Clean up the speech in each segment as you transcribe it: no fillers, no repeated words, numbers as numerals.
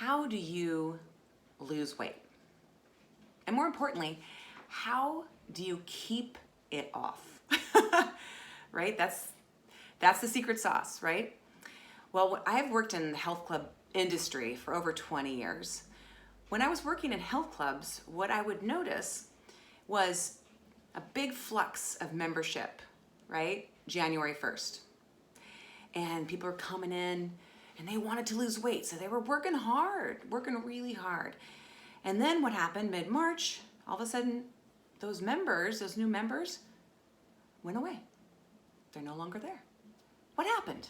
how do you lose weight? And more importantly, how do you keep it off? Right? That's the secret sauce, right? Well, I've worked in the health club industry for over 20 years. When I was working in health clubs, what I would notice was a big flux of membership, right? January 1st. And people were coming in and they wanted to lose weight. So they were working hard, working really hard. And then what happened mid-March, all of a sudden, those new members, went away. They're no longer there. What happened?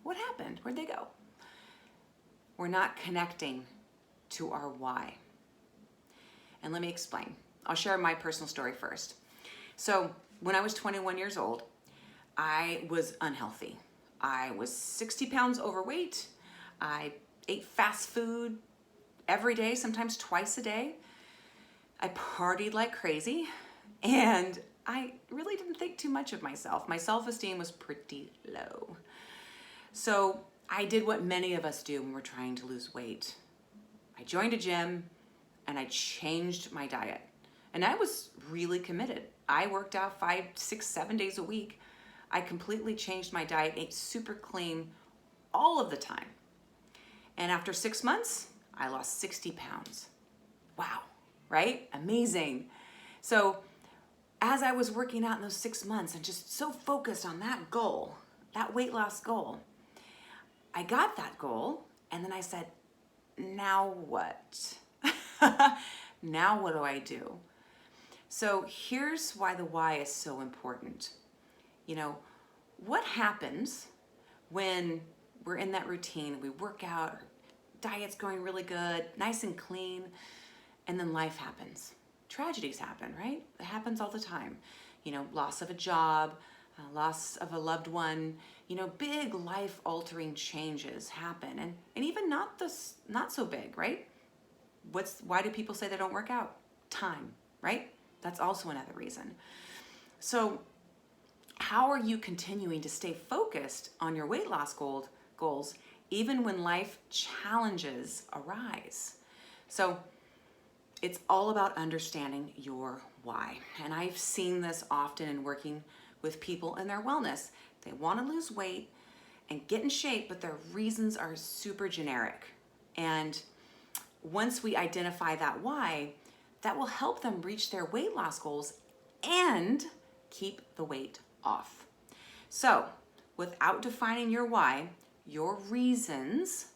What happened? Where'd they go? We're not connecting to our why. And let me explain. I'll share my personal story first. So when I was 21 years old, I was unhealthy. I was 60 pounds overweight. I ate fast food every day, sometimes twice a day. I partied like crazy, and I really didn't think too much of myself. My self-esteem was pretty low. So I did what many of us do when we're trying to lose weight. I joined a gym and I changed my diet. And I was really committed. I worked out 5, 6, 7 days a week. I completely changed my diet, ate super clean all of the time. And after 6 months, I lost 60 pounds. Wow, right? Amazing. So as I was working out in those 6 months and just so focused on that goal, that weight loss goal, I got that goal, and then I said, now what? Now what do I do? So here's why the why is so important. You know, what happens when we're in that routine, we work out, our diet's going really good, nice and clean, and then life happens. Tragedies happen, right? It happens all the time. You know, loss of a job, loss of a loved one, you know, big life-altering changes happen, and even not so big, right? Why do people say they don't work out? Time, right? That's also another reason. So how are you continuing to stay focused on your weight loss goals even when life challenges arise? So it's all about understanding your why. And I've seen this often in working with people in their wellness. They want to lose weight and get in shape, but their reasons are super generic. And once we identify that why, that will help them reach their weight loss goals and keep the weight off. So without defining your why, your reasons,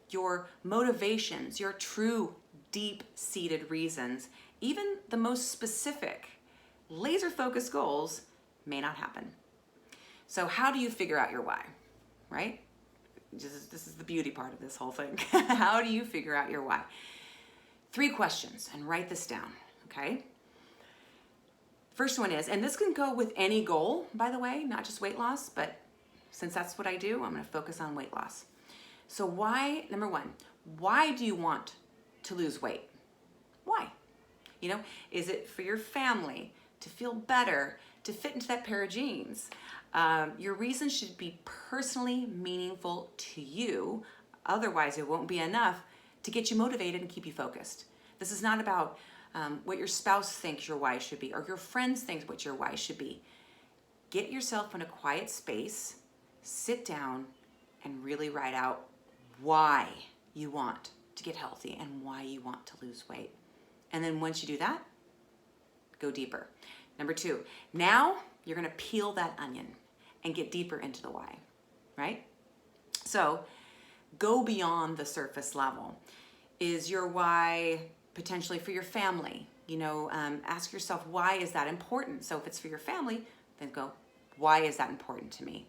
your motivations, your true deep-seated reasons, even the most specific laser-focused goals may not happen. So how do you figure out your why, right? This is the beauty part of this whole thing. How do you figure out your why? 3 questions, and write this down, okay? First one is, and this can go with any goal, by the way, not just weight loss, but since that's what I do, I'm gonna focus on weight loss. So why, number 1, why do you want to lose weight? Why? You know, is it for your family, to feel better, to fit into that pair of jeans? Your reason should be personally meaningful to you. Otherwise, it won't be enough to get you motivated and keep you focused. This is not about what your spouse thinks your why should be or your friends think what your why should be. Get yourself in a quiet space, sit down, and really write out why you want to get healthy and why you want to lose weight. And then once you do that, go deeper. Number 2, now you're gonna peel that onion and get deeper into the why, right? So go beyond the surface level. Is your why potentially for your family? You know, ask yourself, why is that important? So if it's for your family, then go, why is that important to me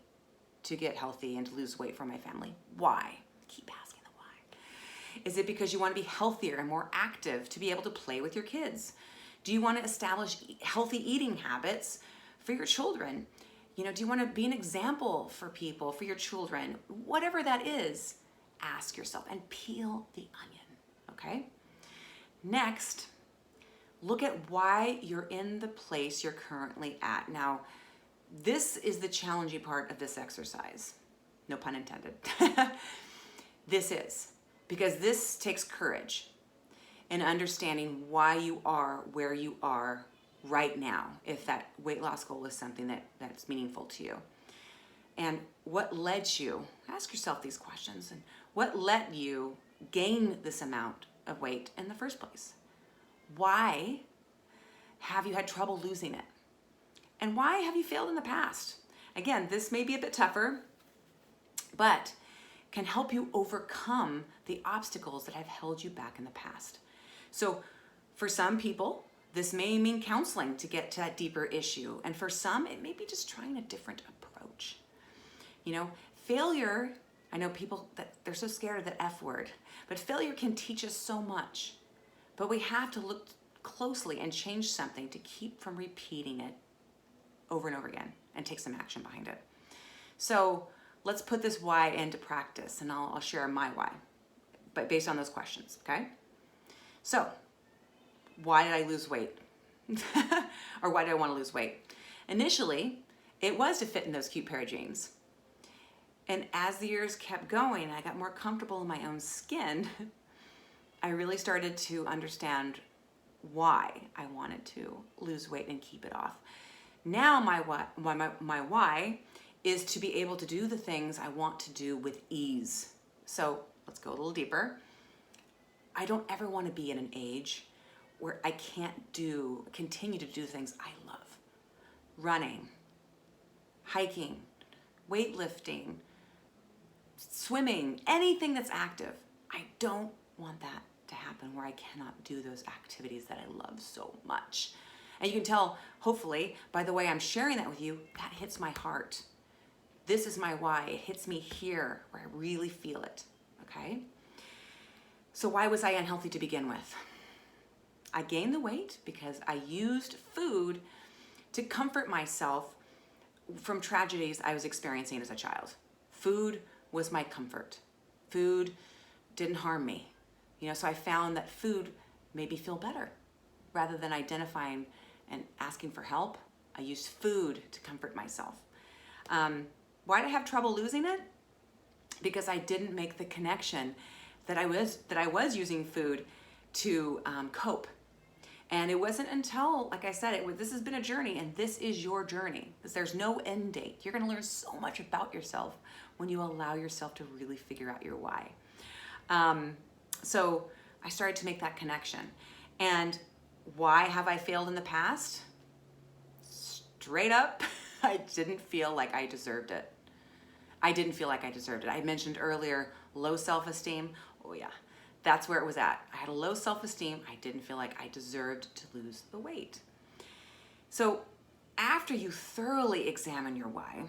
to get healthy and to lose weight for my family? Why? Keep asking the why. Is it because you want to be healthier and more active to be able to play with your kids? Do you want to establish healthy eating habits for your children? You know, do you want to be an example for people, for your children? Whatever that is, ask yourself and peel the onion, okay? Next, look at why you're in the place you're currently at. Now, this is the challenging part of this exercise. No pun intended. This is because this takes courage in understanding why you are where you are right now, if that weight loss goal is something that's meaningful to you. And what led you, ask yourself these questions, and what let you gain this amount of weight in the first place? Why have you had trouble losing it? And why have you failed in the past? Again, this may be a bit tougher, but can help you overcome the obstacles that have held you back in the past. So for some people, this may mean counseling to get to that deeper issue. And for some, it may be just trying a different approach. You know, failure, I know people that they're so scared of the F word, but failure can teach us so much. But we have to look closely and change something to keep from repeating it over and over again and take some action behind it. So let's put this why into practice, and I'll share my why, but based on those questions, okay? So, why did I lose weight? Or why did I want to lose weight? Initially, it was to fit in those cute pair of jeans. And as the years kept going, I got more comfortable in my own skin, I really started to understand why I wanted to lose weight and keep it off. Now my why is to be able to do the things I want to do with ease. So let's go a little deeper. I don't ever want to be in an age where I can't continue to do things I love. Running, hiking, weightlifting, swimming, anything that's active. I don't want that to happen where I cannot do those activities that I love so much. And you can tell, hopefully, by the way I'm sharing that with you, that hits my heart. This is my why. It hits me here where I really feel it, okay? So why was I unhealthy to begin with? I gained the weight because I used food to comfort myself from tragedies I was experiencing as a child. Food was my comfort. Food didn't harm me. You know, so I found that food made me feel better. Rather than identifying and asking for help, I used food to comfort myself. Why did I have trouble losing it? Because I didn't make the connection that I was using food to cope. And it wasn't until, like I said, this has been a journey, and this is your journey. There's no end date. You're going to learn so much about yourself when you allow yourself to really figure out your why. So I started to make that connection. And why have I failed in the past? Straight up, I didn't feel like I deserved it. I mentioned earlier, low self-esteem. Oh yeah, that's where it was at. I had a low self-esteem. I didn't feel like I deserved to lose the weight. So after you thoroughly examine your why,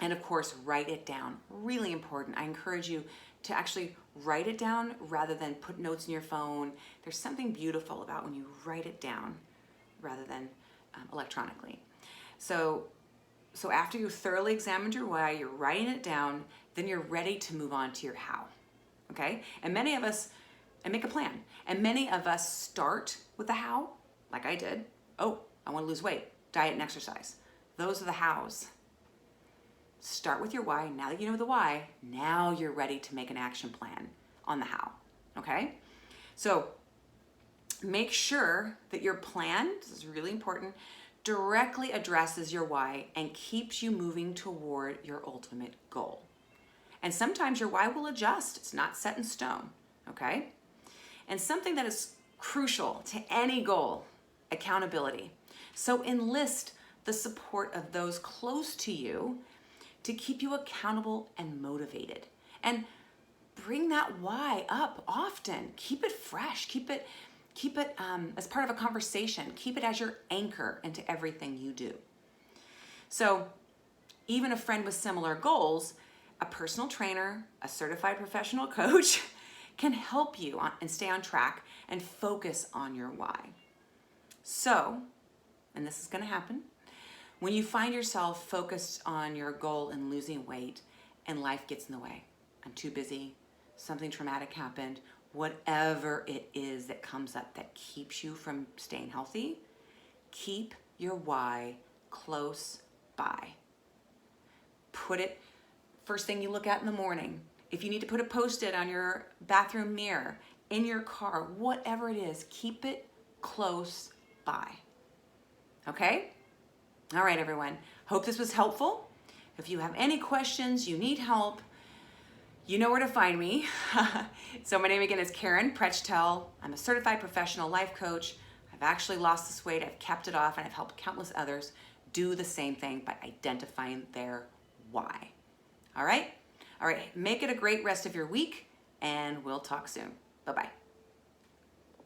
and of course, write it down, really important. I encourage you to actually write it down rather than put notes in your phone. There's something beautiful about when you write it down rather than electronically. So after you thoroughly examined your why, you're writing it down, then you're ready to move on to your how, okay? And make a plan. And many of us start with the how, like I did. Oh, I want to lose weight, diet and exercise. Those are the hows. Start with your why. Now that you know the why, now you're ready to make an action plan on the how, okay? So make sure that your plan, this is really important, directly addresses your why and keeps you moving toward your ultimate goal. And sometimes your why will adjust. It's not set in stone, okay? And something that is crucial to any goal, accountability. So enlist the support of those close to you to keep you accountable and motivated. And bring that why up often. Keep it fresh. Keep it as part of a conversation. Keep it as your anchor into everything you do. So even a friend with similar goals, a personal trainer, a certified professional coach can help you and stay on track and focus on your why. So, and this is going to happen, when you find yourself focused on your goal and losing weight and life gets in the way, I'm too busy, something traumatic happened, whatever it is that comes up that keeps you from staying healthy, keep your why close by. Put it first thing you look at in the morning. if you need to put a Post-it on your bathroom mirror, in your car, whatever it is, keep it close by. Okay? All right, everyone. Hope this was helpful. If you have any questions, you need help, you know where to find me. So my name again is Karen Prechtel. I'm a certified professional life coach. I've actually lost this weight. I've kept it off, and I've helped countless others do the same thing by identifying their why. All right? All right. Make it a great rest of your week, and we'll talk soon. Bye-bye.